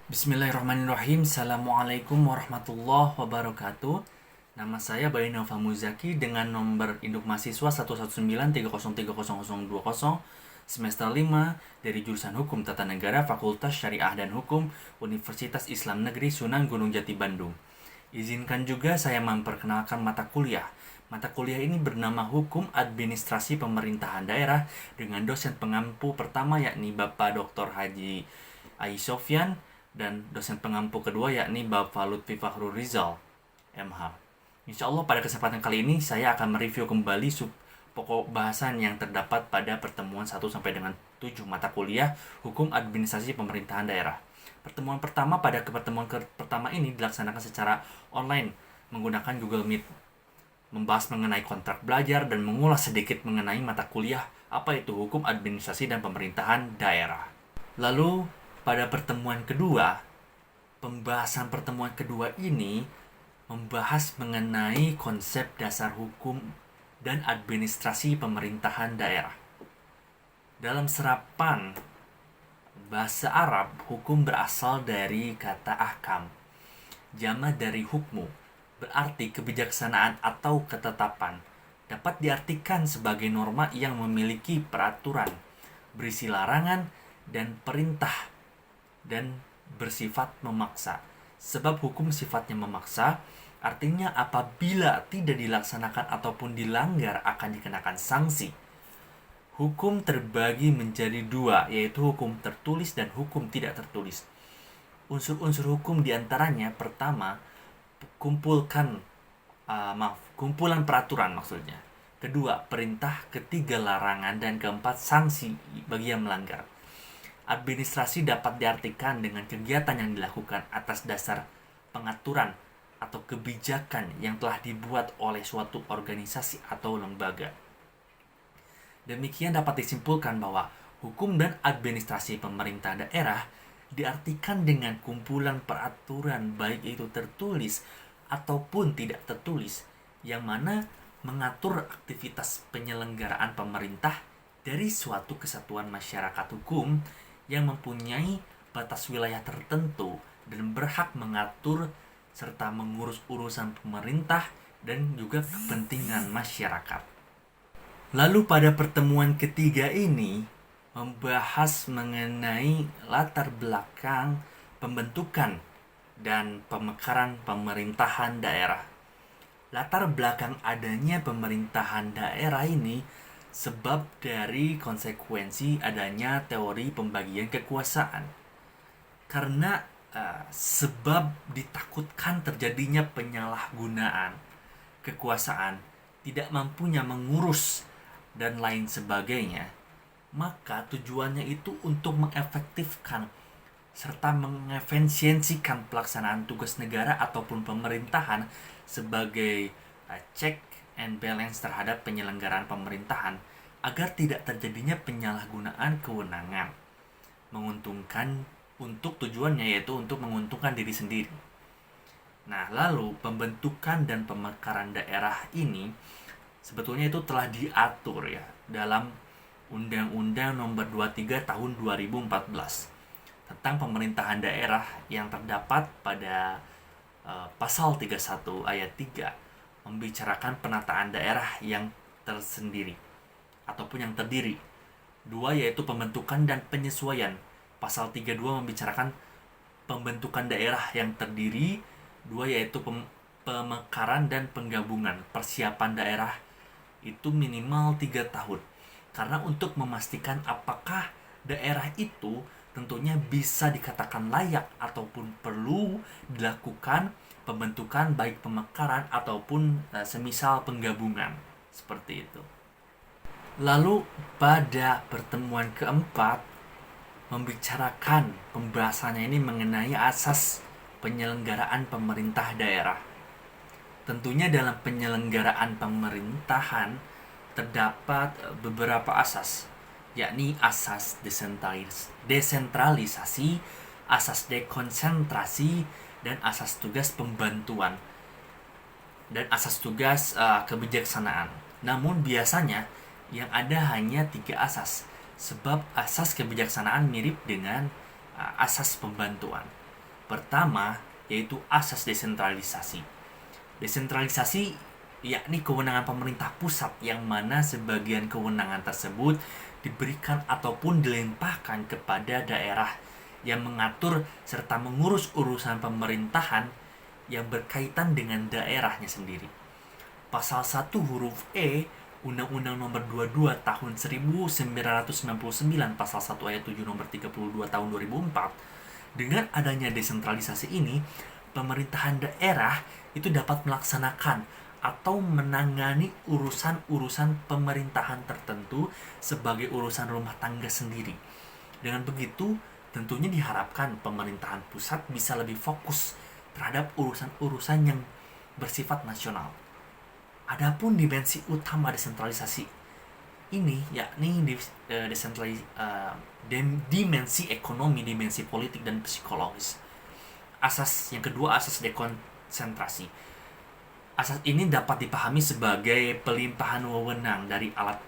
Bismillahirrahmanirrahim. Assalamualaikum warahmatullahi wabarakatuh. Nama saya Bayu Nova Muzaki dengan nomor induk mahasiswa 11930300020 semester 5 dari jurusan Hukum Tata Negara Fakultas Syariah dan Hukum Universitas Islam Negeri Sunan Gunung Jati Bandung. Izinkan juga saya memperkenalkan mata kuliah. Mata kuliah ini bernama Hukum Administrasi Pemerintahan Daerah dengan dosen pengampu pertama yakni Bapak Dr. Haji Ai Sofyan dan dosen pengampu kedua yakni Bapak Lutfi Fakhrul Rizal, MH. Insya Allah pada kesempatan kali ini saya akan mereview kembali pokok bahasan yang terdapat pada pertemuan 1 sampai dengan 7 mata kuliah Hukum Administrasi Pemerintahan Daerah. Pertemuan pertama pertama ini dilaksanakan secara online menggunakan Google Meet, membahas mengenai kontrak belajar dan mengulas sedikit mengenai mata kuliah apa itu Hukum Administrasi dan Pemerintahan Daerah. Lalu pada pembahasan pertemuan kedua ini membahas mengenai konsep dasar hukum dan administrasi pemerintahan daerah. Dalam serapan bahasa Arab, hukum berasal dari kata ahkam, jamak dari hukmu, berarti kebijaksanaan atau ketetapan. Dapat diartikan sebagai norma yang memiliki peraturan, berisi larangan dan perintah, dan bersifat memaksa. Sebab hukum sifatnya memaksa, artinya apabila tidak dilaksanakan ataupun dilanggar akan dikenakan sanksi. Hukum terbagi menjadi dua, yaitu hukum tertulis dan hukum tidak tertulis. Unsur-unsur hukum diantaranya pertama, kumpulan peraturan maksudnya. Kedua, perintah. Ketiga, larangan. Dan keempat, sanksi bagi yang melanggar. Administrasi dapat diartikan dengan kegiatan yang dilakukan atas dasar pengaturan atau kebijakan yang telah dibuat oleh suatu organisasi atau lembaga. Demikian dapat disimpulkan bahwa hukum dan administrasi pemerintah daerah diartikan dengan kumpulan peraturan baik itu tertulis ataupun tidak tertulis yang mana mengatur aktivitas penyelenggaraan pemerintah dari suatu kesatuan masyarakat hukum yang mempunyai batas wilayah tertentu dan berhak mengatur serta mengurus urusan pemerintah dan juga kepentingan masyarakat. Lalu pada pertemuan ketiga ini membahas mengenai latar belakang pembentukan dan pemekaran pemerintahan daerah. Latar belakang adanya pemerintahan daerah ini sebab dari konsekuensi adanya teori pembagian kekuasaan. Karena sebab ditakutkan terjadinya penyalahgunaan kekuasaan, tidak mampunya mengurus dan lain sebagainya, maka tujuannya itu untuk mengefektifkan serta mengefisiensikan pelaksanaan tugas negara ataupun pemerintahan sebagai check and balance terhadap penyelenggaraan pemerintahan agar tidak terjadinya penyalahgunaan kewenangan. Menguntungkan untuk tujuannya yaitu untuk menguntungkan diri sendiri. Nah, lalu pembentukan dan pemekaran daerah ini sebetulnya itu telah diatur ya dalam Undang-Undang Nomor 23 Tahun 2014 tentang pemerintahan daerah yang terdapat pada pasal 31 ayat 3 membicarakan penataan daerah yang tersendiri ataupun yang terdiri. 2 yaitu pembentukan dan penyesuaian. Pasal 32 membicarakan pembentukan daerah yang terdiri. 2 yaitu pemekaran dan penggabungan. Persiapan daerah itu minimal 3 tahun. Karena untuk memastikan apakah daerah itu tentunya bisa dikatakan layak ataupun perlu dilakukan pembentukan baik pemekaran ataupun semisal penggabungan seperti itu. Lalu pada pertemuan keempat membicarakan pembahasannya ini mengenai asas penyelenggaraan pemerintah daerah. Tentunya dalam penyelenggaraan pemerintahan terdapat beberapa asas, yakni asas desentralisasi, asas dekonsentrasi, dan asas tugas pembantuan dan asas tugas kebijaksanaan. Namun biasanya yang ada hanya 3 asas, sebab asas kebijaksanaan mirip dengan asas pembantuan. Pertama, yaitu asas desentralisasi. Desentralisasi yakni kewenangan pemerintah pusat yang mana sebagian kewenangan tersebut diberikan ataupun dilimpahkan kepada daerah yang mengatur serta mengurus urusan pemerintahan yang berkaitan dengan daerahnya sendiri. Pasal 1 huruf E Undang-Undang Nomor 22 Tahun 1999 Pasal 1 Ayat 7 Nomor 32 Tahun 2004, dengan adanya desentralisasi ini, pemerintahan daerah itu dapat melaksanakan atau menangani urusan-urusan pemerintahan tertentu sebagai urusan rumah tangga sendiri. Dengan begitu, tentunya diharapkan pemerintahan pusat bisa lebih fokus terhadap urusan-urusan yang bersifat nasional. Adapun dimensi utama desentralisasi ini yakni dimensi ekonomi, dimensi politik dan psikologis. Asas yang kedua, asas dekonsentrasi. Asas ini dapat dipahami sebagai pelimpahan wewenang dari alat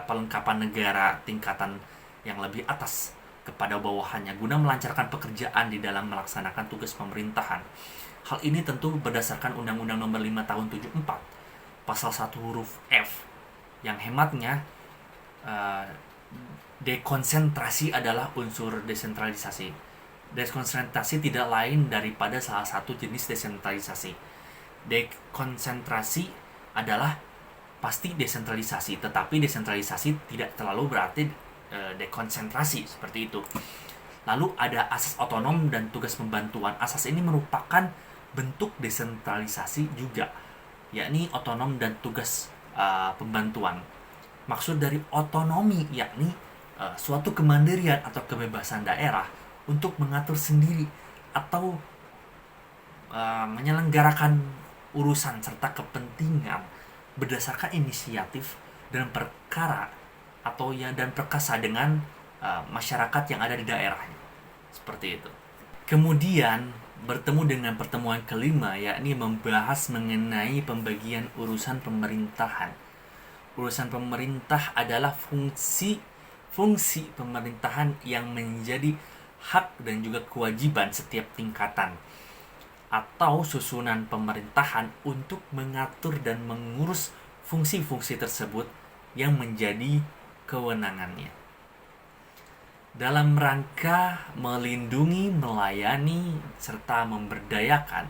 pelengkapan negara tingkatan yang lebih atas kepada bawahannya guna melancarkan pekerjaan di dalam melaksanakan tugas pemerintahan. Hal ini tentu berdasarkan Undang-Undang Nomor 5 Tahun 74 Pasal 1 huruf F, yang hematnya dekonsentrasi adalah unsur desentralisasi. Dekonsentrasi tidak lain daripada salah satu jenis desentralisasi. Dekonsentrasi adalah pasti desentralisasi, tetapi desentralisasi tidak terlalu berarti dekonsentrasi, seperti itu. Lalu ada asas otonom dan tugas pembantuan. Asas ini merupakan bentuk desentralisasi juga, yakni otonom dan tugas pembantuan. Maksud dari otonomi yakni suatu kemandirian atau kebebasan daerah untuk mengatur sendiri atau menyelenggarakan urusan serta kepentingan berdasarkan inisiatif dan perkara atau dan perkasa dengan masyarakat yang ada di daerahnya. Seperti itu. Kemudian bertemu dengan pertemuan kelima, yakni membahas mengenai pembagian urusan pemerintahan. Urusan pemerintah adalah fungsi pemerintahan yang menjadi hak dan juga kewajiban setiap tingkatan atau susunan pemerintahan untuk mengatur dan mengurus fungsi-fungsi tersebut yang menjadi kewenangannya. Dalam rangka melindungi, melayani, serta memberdayakan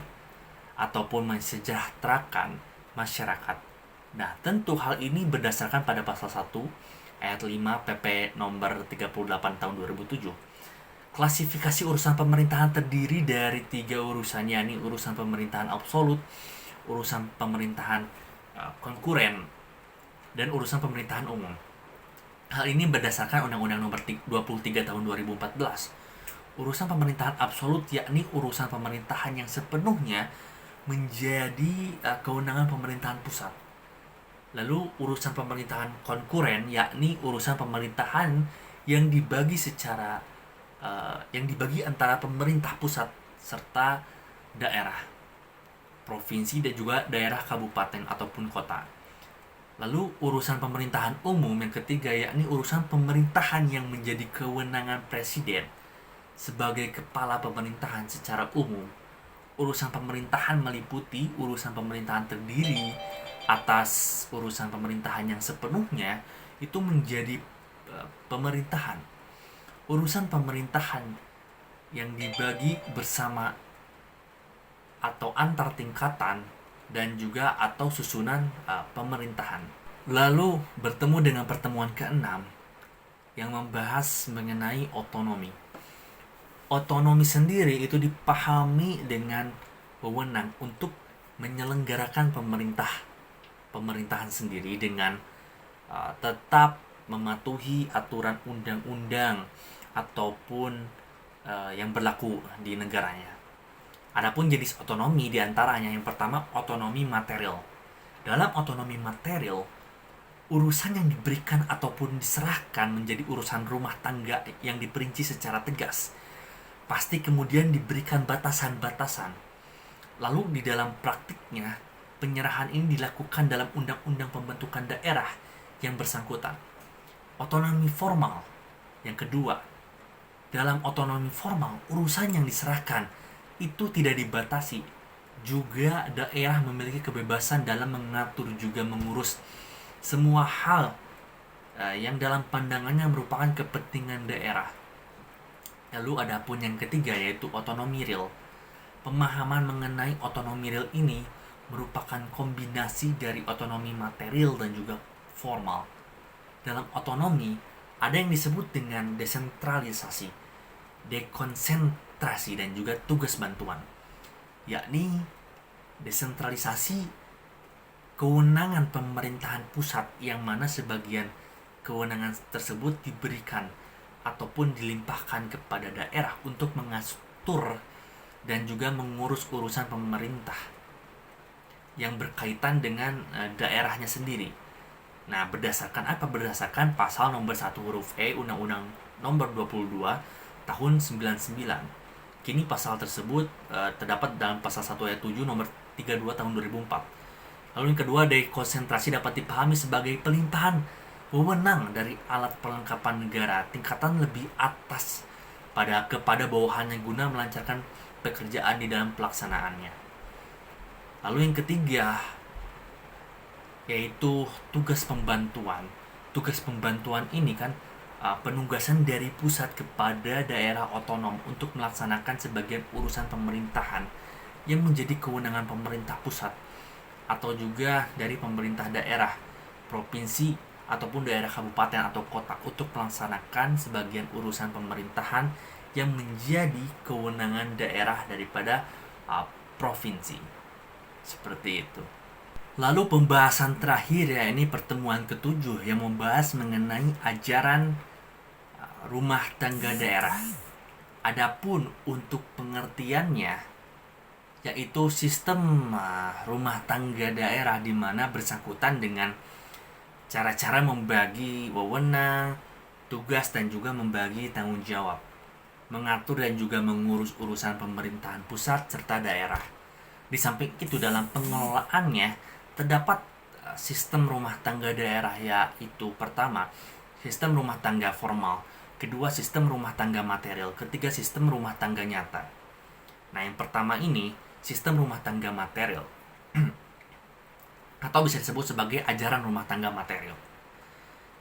ataupun mensejahterakan masyarakat. Nah, tentu hal ini berdasarkan pada pasal 1 ayat 5 PP nomor 38 tahun 2007. Klasifikasi urusan pemerintahan terdiri dari 3 urusan, yakni urusan pemerintahan absolut, urusan pemerintahan konkuren, dan urusan pemerintahan umum. Hal ini berdasarkan Undang-Undang Nomor 23 tahun 2014. Urusan pemerintahan absolut yakni urusan pemerintahan yang sepenuhnya menjadi kewenangan pemerintahan pusat. Lalu urusan pemerintahan konkuren yakni urusan pemerintahan yang dibagi antara pemerintah pusat serta daerah, provinsi dan juga daerah kabupaten ataupun kota. Lalu urusan pemerintahan umum yang ketiga yakni urusan pemerintahan yang menjadi kewenangan presiden sebagai kepala pemerintahan secara umum. Urusan pemerintahan meliputi urusan pemerintahan terdiri atas urusan pemerintahan yang sepenuhnya itu menjadi pemerintahan. Urusan pemerintahan yang dibagi bersama atau antar tingkatan dan juga atau susunan pemerintahan. Lalu bertemu dengan pertemuan ke-6 yang membahas mengenai otonomi. Otonomi sendiri itu dipahami dengan wewenang untuk menyelenggarakan pemerintahan sendiri dengan tetap mematuhi aturan undang-undang ataupun yang berlaku di negaranya. Adapun jenis otonomi diantaranya yang pertama otonomi material. Dalam otonomi material, urusan yang diberikan ataupun diserahkan menjadi urusan rumah tangga yang diperinci secara tegas. Pasti kemudian diberikan batasan-batasan. Lalu di dalam praktiknya, penyerahan ini dilakukan dalam undang-undang pembentukan daerah yang bersangkutan. Otonomi formal yang kedua, dalam otonomi formal, urusan yang diserahkan itu tidak dibatasi. Juga daerah memiliki kebebasan dalam mengatur juga mengurus semua hal yang dalam pandangannya merupakan kepentingan daerah. Lalu ada pun yang ketiga, yaitu otonomi real. Pemahaman mengenai otonomi real ini merupakan kombinasi dari otonomi material dan juga formal. Dalam otonomi ada yang disebut dengan desentralisasi, dekonsentrasi, dan juga tugas bantuan. Yakni desentralisasi kewenangan pemerintahan pusat, yang mana sebagian kewenangan tersebut diberikan ataupun dilimpahkan kepada daerah untuk mengatur dan juga mengurus urusan pemerintah yang berkaitan dengan daerahnya sendiri. Nah, berdasarkan apa? Berdasarkan pasal nomor 1 huruf E Undang-Undang nomor 22 tahun 99. Kini pasal tersebut terdapat dalam pasal 1 ayat 7 nomor 32 tahun 2004. Lalu yang kedua, dekonsentrasi dapat dipahami sebagai pelimpahan wewenang dari alat perlengkapan negara tingkatan lebih atas kepada bawahannya guna melancarkan pekerjaan di dalam pelaksanaannya. Lalu yang ketiga, yaitu tugas pembantuan. Tugas pembantuan ini kan penugasan dari pusat kepada daerah otonom untuk melaksanakan sebagian urusan pemerintahan yang menjadi kewenangan pemerintah pusat, atau juga dari pemerintah daerah, provinsi, ataupun daerah kabupaten atau kota untuk melaksanakan sebagian urusan pemerintahan yang menjadi kewenangan daerah daripada provinsi. Seperti itu. Lalu pembahasan terakhir, ya, ini pertemuan ke-7 yang membahas mengenai ajaran rumah tangga daerah. Adapun untuk pengertiannya, yaitu sistem rumah tangga daerah di mana bersangkutan dengan cara-cara membagi wewenang, tugas, dan juga membagi tanggung jawab, mengatur dan juga mengurus urusan pemerintahan pusat serta daerah. Di samping itu, dalam pengelolaannya terdapat sistem rumah tangga daerah, yaitu pertama, sistem rumah tangga formal, kedua, sistem rumah tangga material, ketiga, sistem rumah tangga nyata. Nah, yang pertama ini, sistem rumah tangga material atau bisa disebut sebagai ajaran rumah tangga material.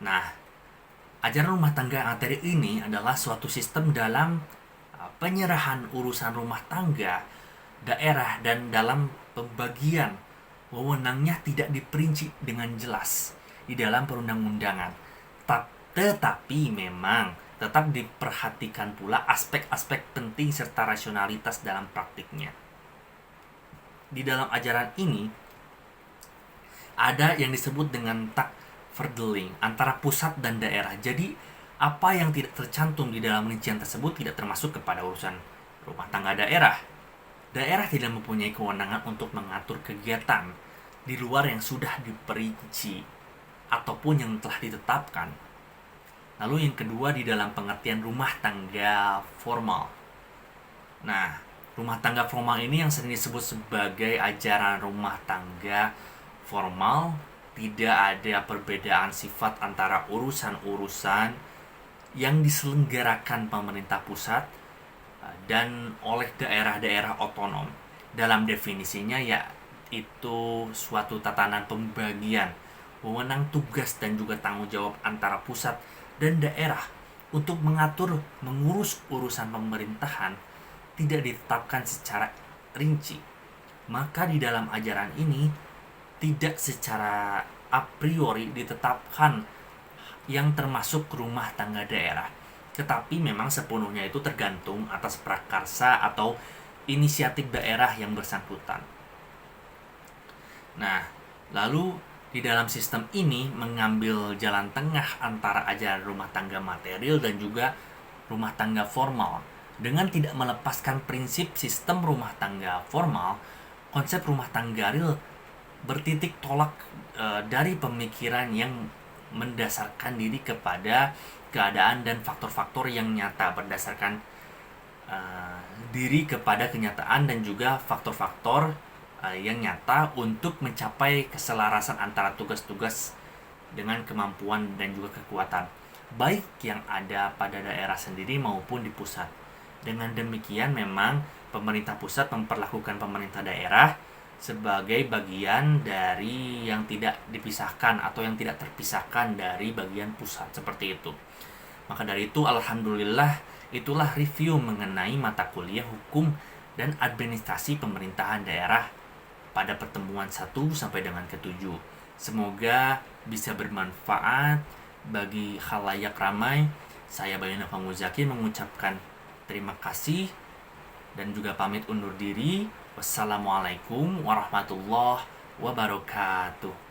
Nah, ajaran rumah tangga material ini adalah suatu sistem dalam penyerahan urusan rumah tangga daerah dan dalam pembagian wewenangnya tidak diperinci dengan jelas di dalam perundang-undangan. Tetapi memang tetap diperhatikan pula aspek-aspek penting serta rasionalitas dalam praktiknya. Di dalam ajaran ini ada yang disebut dengan tak-verdeling antara pusat dan daerah. Jadi, apa yang tidak tercantum di dalam rincian tersebut tidak termasuk kepada urusan rumah tangga daerah. Daerah tidak mempunyai kewenangan untuk mengatur kegiatan di luar yang sudah diperinci ataupun yang telah ditetapkan. Lalu yang kedua, di dalam pengertian rumah tangga formal. Nah, rumah tangga formal ini yang sering disebut sebagai ajaran rumah tangga formal, tidak ada perbedaan sifat antara urusan-urusan yang diselenggarakan pemerintah pusat dan oleh daerah-daerah otonom. Dalam definisinya, yaitu suatu tatanan pembagian wewenang, tugas, dan juga tanggung jawab antara pusat dan daerah untuk mengatur, mengurus urusan pemerintahan tidak ditetapkan secara rinci. Maka di dalam ajaran ini tidak secara a priori ditetapkan yang termasuk rumah tangga daerah, tetapi memang sepenuhnya itu tergantung atas prakarsa atau inisiatif daerah yang bersangkutan. Nah, lalu di dalam sistem ini mengambil jalan tengah antara ajaran rumah tangga material dan juga rumah tangga formal. Dengan tidak melepaskan prinsip sistem rumah tangga formal, konsep rumah tangga real bertitik tolak dari pemikiran yang mendasarkan diri kepada keadaan dan faktor-faktor yang nyata, berdasarkan diri kepada kenyataan dan juga faktor-faktor yang nyata untuk mencapai keselarasan antara tugas-tugas dengan kemampuan dan juga kekuatan, baik yang ada pada daerah sendiri maupun di pusat. Dengan demikian memang pemerintah pusat memperlakukan pemerintah daerah sebagai bagian dari yang tidak dipisahkan atau yang tidak terpisahkan dari bagian pusat, seperti itu. Maka dari itu alhamdulillah itulah review mengenai mata kuliah hukum dan administrasi pemerintahan daerah pada pertemuan 1 sampai dengan ke-7. Semoga bisa bermanfaat bagi khalayak ramai. Saya Bayu Nova Muzaki mengucapkan terima kasih dan juga pamit undur diri. Wassalamualaikum warahmatullahi wabarakatuh.